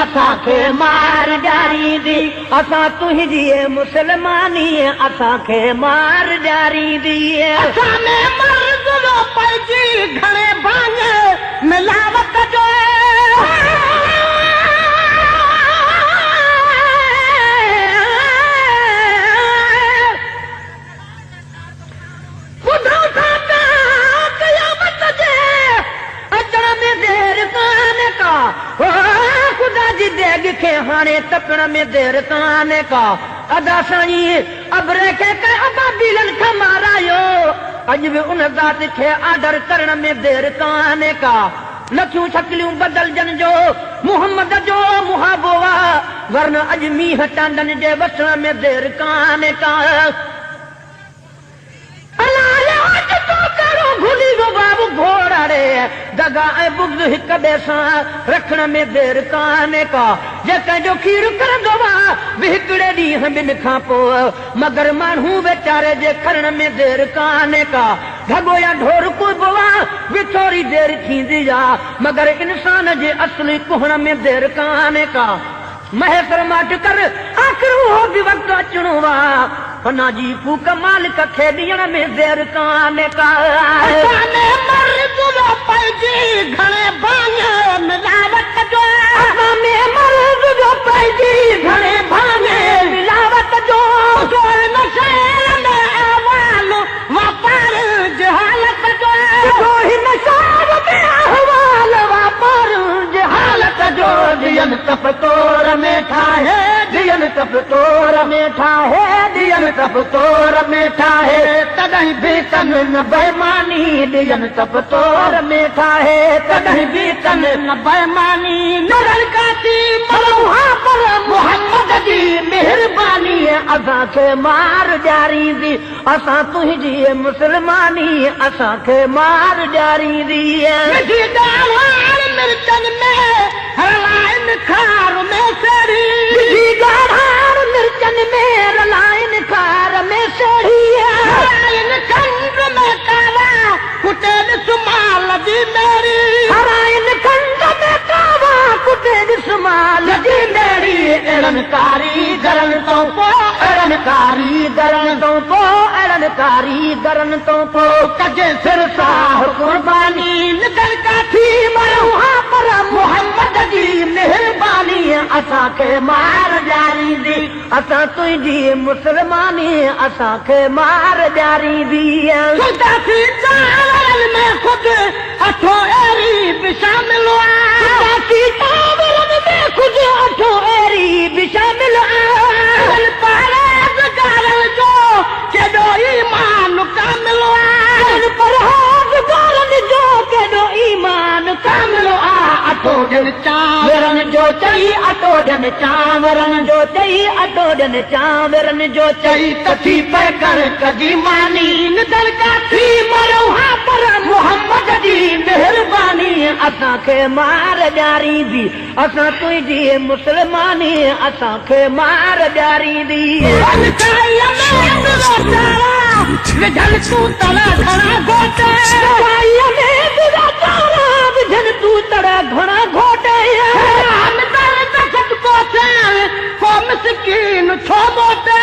असांखे मार ॾियारींदी असां तुंहिंजी मुसलमानी असांखे मार ॾियारींदी असां में मर्द जो पइजी घणे भाङ मिलावट जो खुदा जी देग खे हाणे तपण में देर कान्हे का अदा साईं अबरे खे अबाबीलन खां मारायो अॼु बि उन ज़ात खे आर्डर करण में देर कान्हे का लखियूं शक्लियूं बदलजनि जो मुहम्मद जो मुहाबो आहे वरन अॼु मींहं टांडनि जे वसण में देर कान्हे का दगा ऐं बुग़्ज़ हिक ॿिए सां रखण में देर कान्हे का जे कंहिंजो खीर करंदो आहे बि हिकिड़े ॾींहं ॿिनि खां पोइ मगर माण्हू वीचारे जे खणण में देर कान्हे का ढगो या ढोर कुबो आहे बि थोरी देरि थींदी आहे मगर इंसान जे असली कुहण में देर कान्हे का महेसर माट कर आख़िर उहो बि वक़्तु अचणो आहे फना जी फूक मालिक खे ॾियण में देर कान्हे का पइजी घणे भाङ मिलावट जो असां में मर्द जो पइजी घणे भाङ मिलावट जो नशे में अहवाल वापार जहालत जो हिन शहर में अहवाल वापार जहालत जो ॾियनि तप तोर में ठाहे ॾियनि तप तोर में ठाहे ॾियनि तप तोर में ठाहे तॾहिं बि कनि न बेईमानी ॾियनि तप तोर में ठाहे तॾहिं बि कनि न बेईमानी नज़र काती मरूहा पर मुहम्मद जी महिरबानी असांखे मार ॾियारींदी असां तुंहिंजी मुसलमानी असांखे मार ॾियारींदी मिर्चनि में रलाइन खार में सेड़ी मिर्चनि में रलाइन खार में सेड़ी खंड में कावा कुटे सुमाल जी मेरी हराइन खंड में कावा कुटे सुमाल जी मेरी अड़नि कारीगरनि तो अड़नि कारीगरनि तो अड़नि कारीगरनि तो कजे सिर साह कुर्बानी निकल काठी मरूहा पर मुहम्मद जी महिरबानी असांखे मार ॾियारींदी असां तुंहिंजी मुसलमानी असांखे मार ॾियारींदी चावरनि में ख़ुदि अठो अहिड़ी बि शामिल आहे चावरनि में ख़ुदि अठो अहिड़ी बि शामिल आहे परहेज़गारनि जो केॾो ईमान कामिल आहे परहेज़गारनि जो केॾो ईमान कामिल आहे अटो ॾियनि चांवरनि जो चई अटो ॾियनि चांवरनि जो चई अटो ॾियनि चांवरनि जो चई तथी पे कर कजी मानी निदल काठी मरूहा पर मुहम्मद जी महिरबानी असांखे मार ॾियारींदी असां तुंहिंजी मुसलमानी असांखे मार ॾियारींदी विझल तूं तड़ा घणा घोट विझल तूं तड़ा घणा घोट को मिसकीन छो मोटे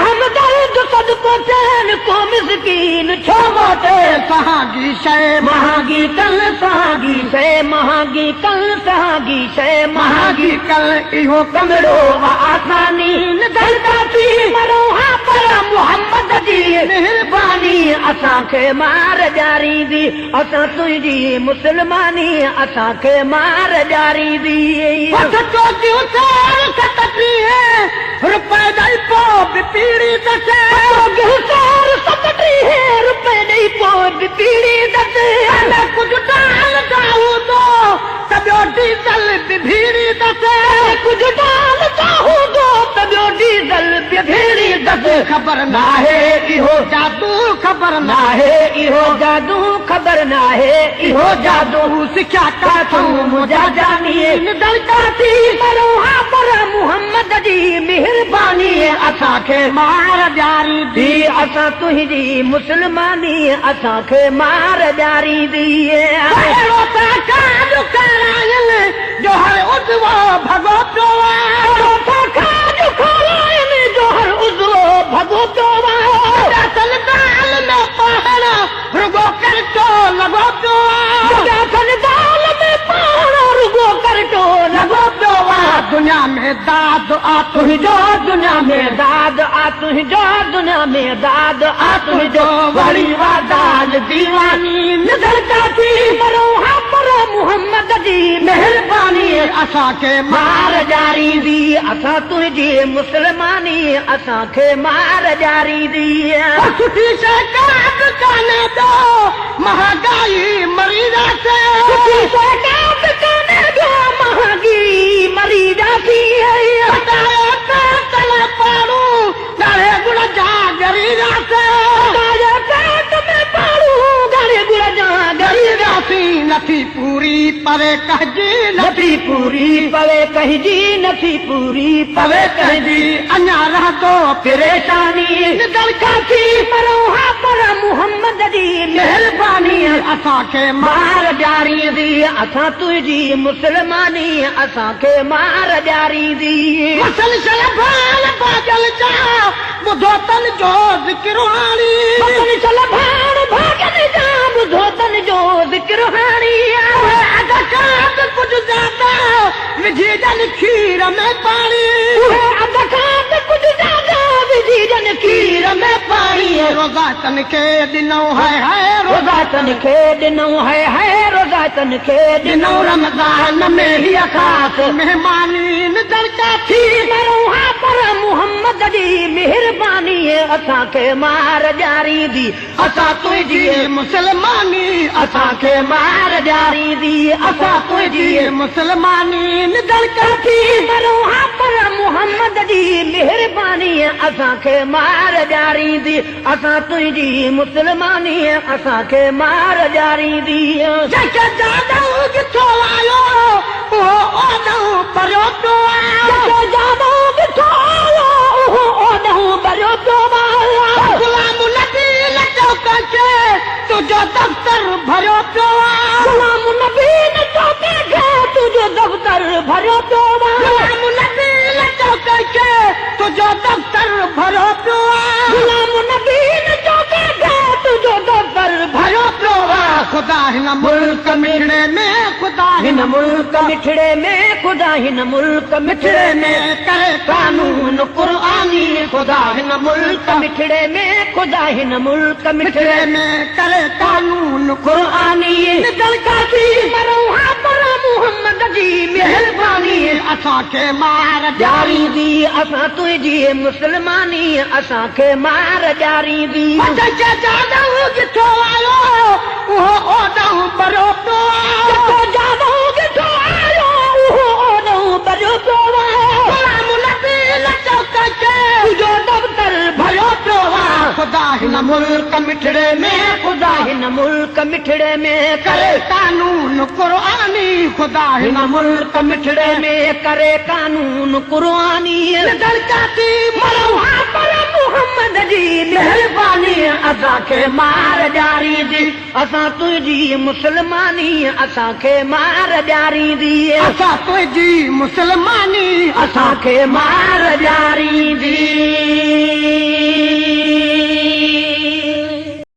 हम दर्द सदको चैन को मिसकीन छो मोटे सहागी शय महागी कल सहागी शय महागी कल सहागी शय महागी कल इहो कमरो व आसानी निदल काठी मरूहा पर मुहम्मद जी महिरबानी असांखे मार ॾियारींदी असां तुंहिंजी मुसलमानी असांखे मार ॾियारींदी रुपए ॾेई पोइ बि पीड़ी दसे रुपए ॾेई पोइ बि पीड़ी दसे कुझु डाल चाहूं थो त ॿियो डीज़ल बि भीड़ी दसे कुझु डाल चाहूं थो त ॿियो डीज़ल बि भीड़ी दसे ख़बर नाहे इहो जादू ख़बर नाहे इहो जादू ख़बर नाहे इहो जादू सिखिया काथूं मुंहिंजा जानी निदल काठी मरूहा पर मुहम्मद जी महिरबानी असांखे मार ॾियारींदी असां तुंहिंजी मुसलमानी असांखे मार ॾियारींदी जो हर उदवो भॻ दुनिया में दाद आ तुझो दुनिया में दाद आ तुझो दुनिया में दाद आ तुझो वरी वादाल दीवानी नजर काती मरो हा पर मोहम्मद जी मेहरबानी असांखे मार जारी दी असां तुंहिंजी मुसलमानी असांखे मार जारी दी सुठी सरकार काने दो महागाई मरीदा से सुठी सरकार काने दो महागाई मरीदा थी हटाए तल पाड़ू गाड़े गुड़ जा गरीदा से हटाए पेट में पाड़ू गाड़े गुड़ जा गरीदा सी नथी पूरी पवे कहजी नथी पूरी पवे कहजी नथी पूरी पवे कहजी अञा रह तो परेशानी निकल काती मरो हा पर मोहम्मद जी मेहरबानी असांखे मार जारी दी असां तुंहिंजी मुसलमानी असांखे मार जारी दी मसल भाल बाजल जा ॿुधो तन जो ज़िक्र हाणी मसल भाल बाजल जा ॿुधो तन जो ज़िक्र हाणी अदकात कुझु ज्यादा विझी जन खीर में पाणी अदकात कुझु ज्यादा विझी जन खीर में पाणी रोज़ा तन खे ॾिनो है रोज़ा तन खे ॾिनो है रोज़ा तन खे ॾिनो रमज़ान में ही ख़ासि मेहमानी नज़र काती मरो हा पर मोहम्मद जी मेहरबानी असांखे मार जारी दी असां तुंहिंजी मुसलमानी असांखे मार जारी दी असां तुंहिंजी मुसलमानी नज़र काती मरो हा पर मोहम्मद जी मेहरबानी असांखे मार जारी दी असां तुंहिंजी मुसलमानी असांखे मार जारी दी जंहिंखे जादू ॾिठो आयो उहो ओॾो परियो पियो जंहिंखे जादू ॾिठो आयो उहो ओॾो परियो पियो गुलाम नबी लटो कंहिंखे तुंहिंजो दफ़्तर भरियो पियो गुलाम नबी लटो कंहिंखे तुंहिंजो दफ़्तर भरियो पियो गुलाम नबी लटो कंहिंखे तुंहिंजो दफ़्तर भरियो पियो गुलाम नबी लटो कंहिंखे तुंहिंजो दफ़्तर भरियो पियो खुदा हिन मुल्क मिठड़े में खुदा हिन मुल्क मिठड़े में खुदा हिन मुल्क मिठड़े में करे कानून कुरानी खुदा हिन मुल्क मिठड़े में खुदा हिन मुल्क मिठड़े में करे कानून कुरानी निकल काती मरो हा पर मोहम्मद जी मेहरबानी असांखे मार जारी दी असां तुंहिंजी मुसलमानी असांखे मार जारी दी असांखे जादू ॾिठो आयो उहो ओॾो परियो पियो जादू ॾिठो आयो उहो ओॾो परियो पियो गुलाम नबी लटो कंहिंखे तुंहिंजो दफ़्तर भरियो पियो खुदा हिन मुल्क मिठड़े में खुदा हिन मुल्क मिठड़े में करे कानून कुरानी खुदा हिन मुल्क मिठड़े में करे कानून कुरानी नज़र काती मरो हा पर मोहम्मद जी मेहरबानी असांखे मार जारी दी असां तुंहिंजी मुसलमानी असांखे मार जारी दी असां तुंहिंजी मुसलमानी असांखे मार जारी दी